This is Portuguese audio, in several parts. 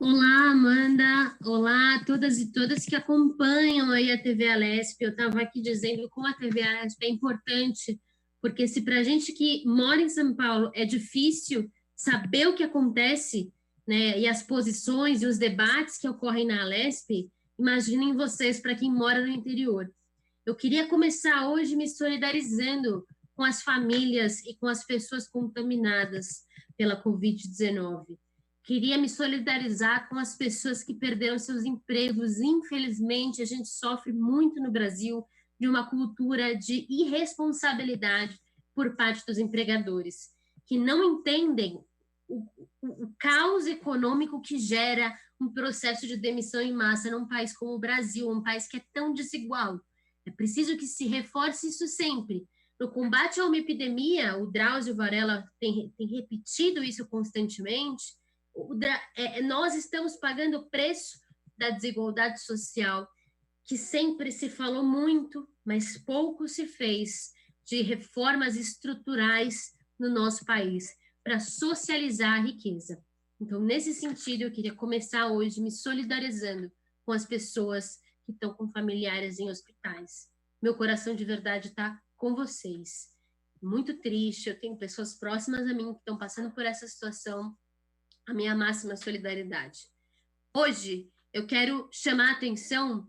Olá, Amanda. Olá a todas e todas que acompanham aí a TV Alesp. Eu estava aqui dizendo como a TV Alesp é importante, porque se para a gente que mora em São Paulo é difícil saber o que acontece, né, e as posições e os debates que ocorrem na Alesp, imaginem vocês para quem mora no interior. Eu queria começar hoje me solidarizando com as famílias e com as pessoas contaminadas pela Covid-19. Queria me solidarizar com as pessoas que perderam seus empregos. Infelizmente, a gente sofre muito no Brasil de uma cultura de irresponsabilidade por parte dos empregadores, que não entendem o caos econômico que gera um processo de demissão em massa num país como o Brasil, um país que é tão desigual. É preciso que se reforce isso sempre. No combate a uma epidemia, o Drauzio Varela tem repetido isso constantemente, nós estamos pagando o preço da desigualdade social, que sempre se falou muito, mas pouco se fez de reformas estruturais no nosso país para socializar a riqueza. Então, nesse sentido, eu queria começar hoje me solidarizando com as pessoas que estão com familiares em hospitais. Meu coração de verdade está com vocês. Muito triste, eu tenho pessoas próximas a mim que estão passando por essa situação. A minha máxima solidariedade. Hoje, eu quero chamar a atenção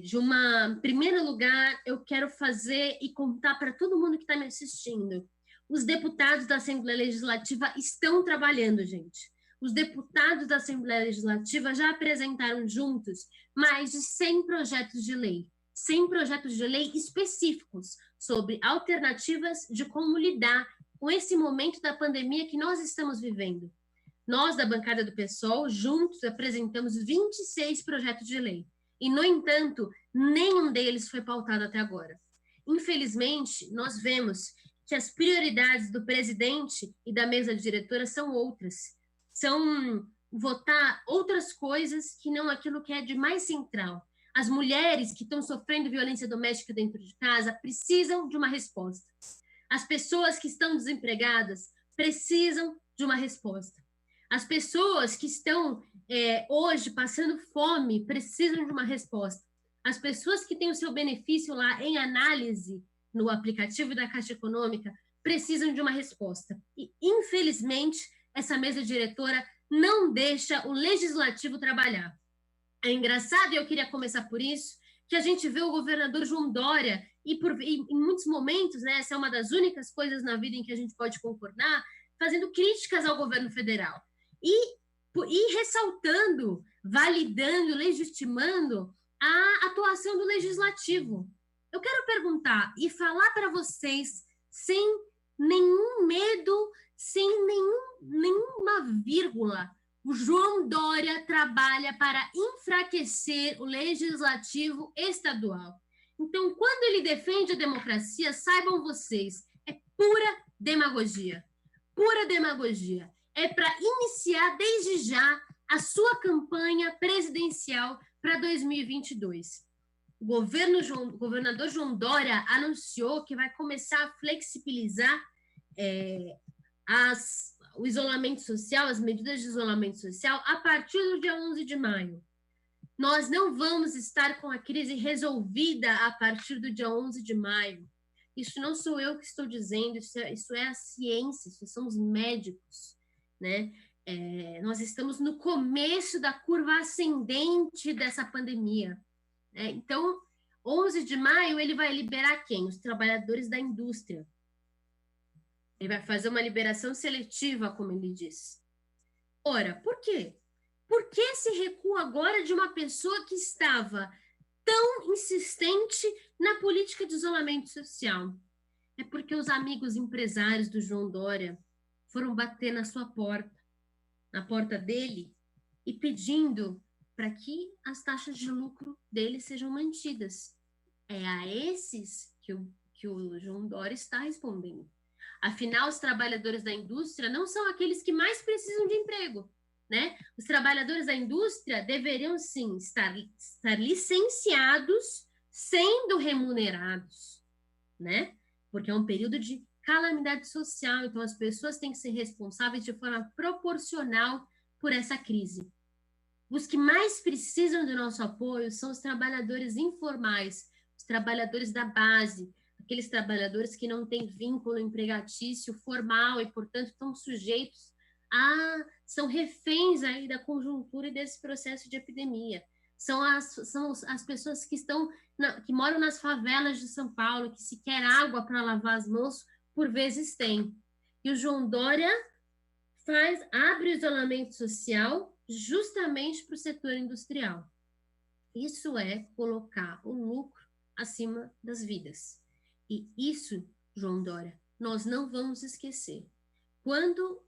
de uma. Em primeiro lugar, eu quero fazer e contar para todo mundo que está me assistindo. Os deputados da Assembleia Legislativa estão trabalhando, gente. Os deputados da Assembleia Legislativa já apresentaram juntos mais de 100 projetos de lei. 100 projetos de lei específicos sobre alternativas de como lidar com esse momento da pandemia que nós estamos vivendo. Nós, da bancada do PSOL, juntos apresentamos 26 projetos de lei. E, no entanto, nenhum deles foi pautado até agora. Infelizmente, nós vemos que as prioridades do presidente e da mesa diretora são outras. São votar outras coisas que não aquilo que é de mais central. As mulheres que estão sofrendo violência doméstica dentro de casa precisam de uma resposta. As pessoas que estão desempregadas precisam de uma resposta. As pessoas que estão hoje passando fome precisam de uma resposta. As pessoas que têm o seu benefício lá em análise no aplicativo da Caixa Econômica precisam de uma resposta. E, infelizmente, essa mesa diretora não deixa o legislativo trabalhar. É engraçado, e eu queria começar por isso, que a gente vê o governador João Dória, e em muitos momentos, né, essa é uma das únicas coisas na vida em que a gente pode concordar, fazendo críticas ao governo federal. E ressaltando, validando, legitimando a atuação do legislativo. Eu quero perguntar e falar para vocês, sem nenhum medo, sem nenhuma vírgula, o João Dória trabalha para enfraquecer o legislativo estadual. Então, quando ele defende a democracia, saibam vocês, é pura demagogia. Pura demagogia. É para iniciar desde já a sua campanha presidencial para 2022. O governador João Dória anunciou que vai começar a flexibilizar o isolamento social, as medidas de isolamento social, a partir do dia 11 de maio. Nós não vamos estar com a crise resolvida a partir do dia 11 de maio. Isso não sou eu que estou dizendo, isso é a ciência, isso são os médicos, né? Nós estamos no começo da curva ascendente dessa pandemia. Então, 11 de maio, ele vai liberar quem? Os trabalhadores da indústria. Ele vai fazer uma liberação seletiva, como ele diz. Ora, por quê? Por que se recua agora de uma pessoa que estava tão insistente na política de isolamento social? É porque os amigos empresários do João Dória foram bater na sua porta, na porta dele, e pedindo para que as taxas de lucro dele sejam mantidas. É a esses que o João Dória está respondendo. Afinal, os trabalhadores da indústria não são aqueles que mais precisam de emprego, né? Os trabalhadores da indústria deveriam, sim, estar licenciados, sendo remunerados, né? Porque é um período de calamidade social, então as pessoas têm que ser responsáveis de forma proporcional por essa crise. Os que mais precisam do nosso apoio são os trabalhadores informais, os trabalhadores da base, aqueles trabalhadores que não têm vínculo empregatício formal e, portanto, estão sujeitos são reféns aí da conjuntura e desse processo de epidemia. São as pessoas que moram nas favelas de São Paulo, que se quer água para lavar as mãos, por vezes tem. E o João Dória abre o isolamento social justamente para o setor industrial. Isso é colocar o lucro acima das vidas. E isso, João Dória, nós não vamos esquecer. Quando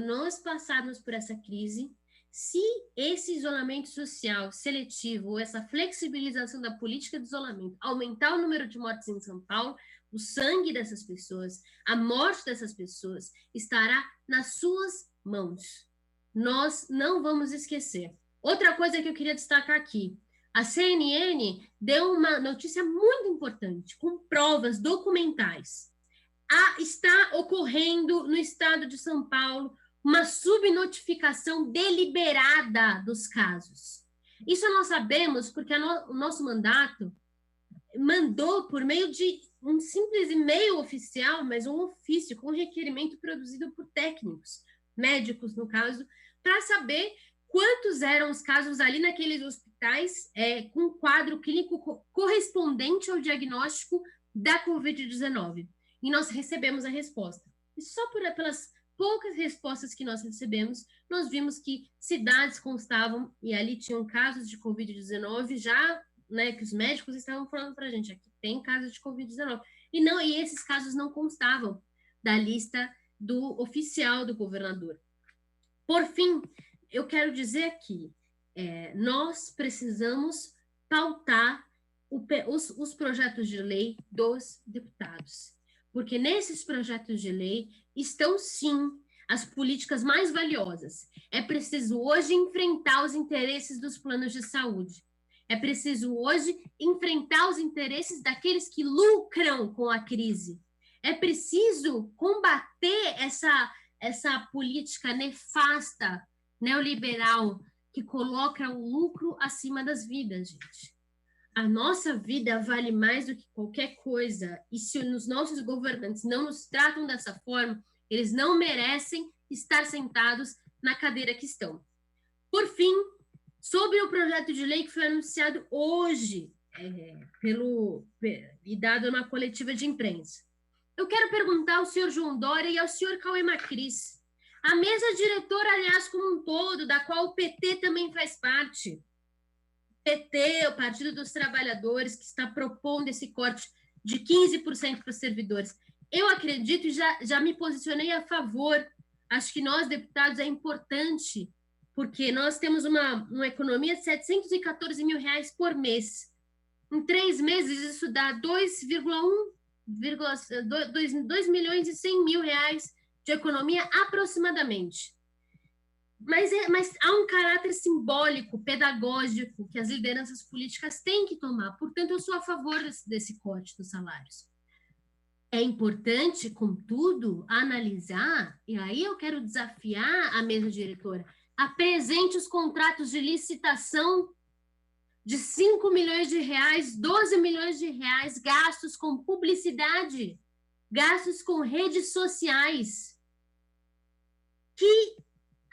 nós passarmos por essa crise, se esse isolamento social seletivo, ou essa flexibilização da política de isolamento, aumentar o número de mortes em São Paulo, o sangue dessas pessoas, a morte dessas pessoas, estará nas suas mãos. Nós não vamos esquecer. Outra coisa que eu queria destacar aqui, a CNN deu uma notícia muito importante, com provas documentais. Está ocorrendo no estado de São Paulo uma subnotificação deliberada dos casos. Isso nós sabemos porque o nosso mandato mandou, por meio de um simples e-mail oficial, mas um ofício com requerimento produzido por técnicos, médicos no caso, para saber quantos eram os casos ali naqueles hospitais com quadro clínico correspondente ao diagnóstico da Covid-19. E nós recebemos a resposta. E só pelas poucas respostas que nós recebemos, nós vimos que cidades constavam, e ali tinham casos de Covid-19 já, né, que os médicos estavam falando para a gente, aqui tem casos de Covid-19. E esses casos não constavam da lista oficial do governador. Por fim, eu quero dizer que nós precisamos pautar os projetos de lei dos deputados. Porque nesses projetos de lei estão, sim, as políticas mais valiosas. É preciso hoje enfrentar os interesses dos planos de saúde. É preciso hoje enfrentar os interesses daqueles que lucram com a crise. É preciso combater essa política nefasta, neoliberal, que coloca o lucro acima das vidas, gente. A nossa vida vale mais do que qualquer coisa, e se os nossos governantes não nos tratam dessa forma, eles não merecem estar sentados na cadeira que estão. Por fim, sobre o projeto de lei que foi anunciado hoje, e dado na coletiva de imprensa, eu quero perguntar ao senhor João Dória e ao senhor Cauê Macris, a mesa diretora, aliás, como um todo, da qual o PT também faz parte, PT, o Partido dos Trabalhadores, que está propondo esse corte de 15% para os servidores. Eu acredito e já me posicionei a favor. Acho que nós, deputados, é importante, porque nós temos uma economia de 714 mil reais por mês. Em 3 meses, isso dá 2 milhões e 100 mil reais de economia aproximadamente. Mas há um caráter simbólico, pedagógico, que as lideranças políticas têm que tomar. Portanto, eu sou a favor desse corte dos salários. É importante, contudo, analisar, e aí eu quero desafiar a mesa diretora, apresente os contratos de licitação de 5 milhões de reais, 12 milhões de reais gastos com publicidade, gastos com redes sociais. Que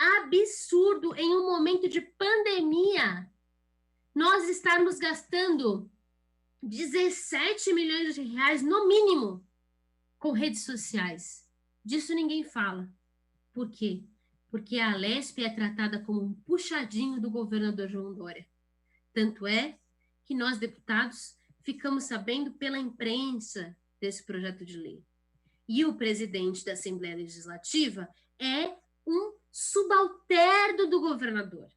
absurdo, em um momento de pandemia, nós estarmos gastando 17 milhões de reais, no mínimo, com redes sociais. Disso ninguém fala. Por quê? Porque a Alesp é tratada como um puxadinho do governador João Dória. Tanto é que nós, deputados, ficamos sabendo pela imprensa desse projeto de lei. E o presidente da Assembleia Legislativa é um subalterno do governador.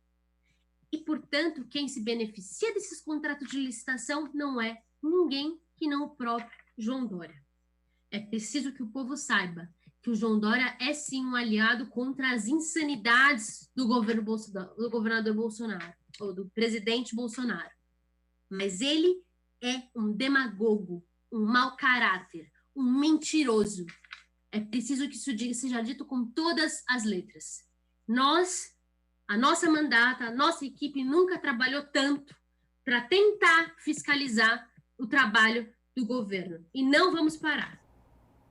E, portanto, quem se beneficia desses contratos de licitação não é ninguém que não o próprio João Dória. É preciso que o povo saiba que o João Dória é, sim, um aliado contra as insanidades do governador Bolsonaro, ou do presidente Bolsonaro. Mas ele é um demagogo, um mau caráter, um mentiroso. É preciso que isso seja dito com todas as letras. Nós, A nossa mandata, a nossa equipe nunca trabalhou tanto para tentar fiscalizar o trabalho do governo. E não vamos parar.